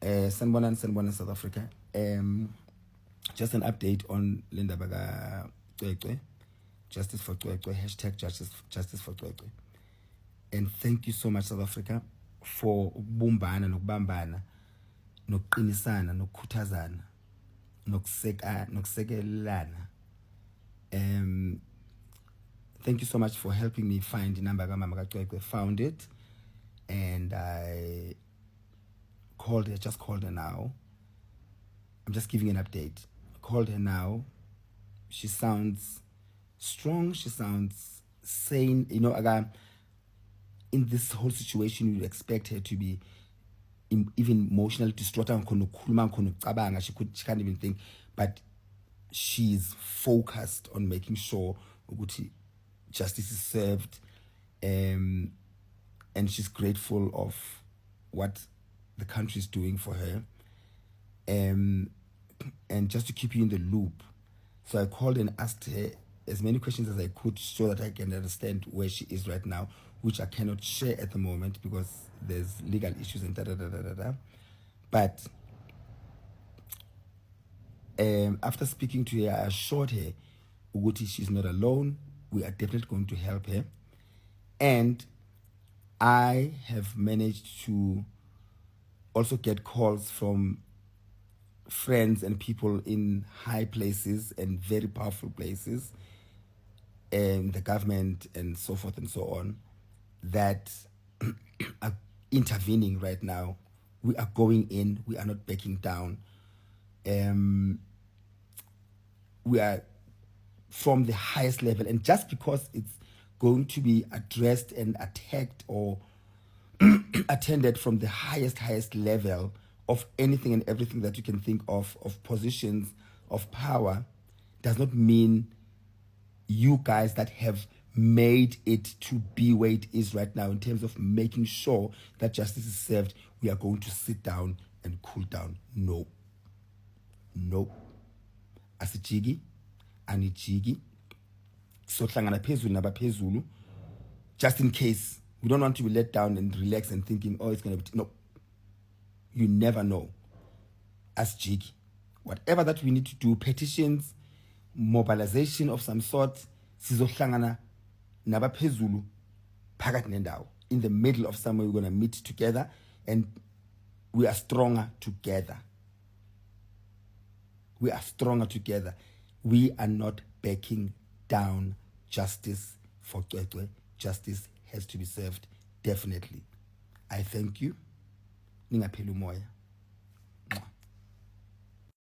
Sanibonani South Africa. Just an update on Linda Baga Cwecwe, Justice for Cwecwe, hashtag Justice for Cwecwe. And thank you so much, South Africa, for bumbana, nokubambana, nokuqinisana, nokukhuthazana, nokusekelana. Thank you so much for helping me find the number Mama Cwecwe. Found it, and I called her, just called her now. I'm just giving an update. I called her now. She sounds strong, she sounds sane. You know, again, in this whole situation, you'd expect her to be even emotionally distraught. She can't even think, but she's focused on making sure justice is served, and she's grateful of what the country is doing for her. And just to keep you in the loop, so I called and asked her as many questions as I could so that I can understand where she is right now, which I cannot share at the moment because there's legal issues and But after speaking to her, I assured her she's not alone. We are definitely going to help her. And I have managed to also get calls from friends and people in high places and very powerful places, and the government and so forth and so on, that are intervening right now. We are going in. We are not backing down. We are from the highest level, and just because it's going to be addressed and attacked or attended from the highest level of anything and everything that you can think of positions of power, does not mean you guys that have made it to be where it is right now in terms of making sure that justice is served, we are going to sit down and cool down. No. Asijigi, anijigi, sohlangana phezulu nabaphezulu, just in case. We don't want to be let down and relax and thinking, oh, it's going to be... No. You never know. As jiggy. Whatever that we need to do, petitions, mobilization of some sort, sizohlangana nabaphezulu phakathi nendawo. In the middle of somewhere, we're going to meet together, and we are stronger together. We are stronger together. We are not backing down. Justice for Cwecwe. Justice has to be served, definitely. I thank you. Ningapheli umoya.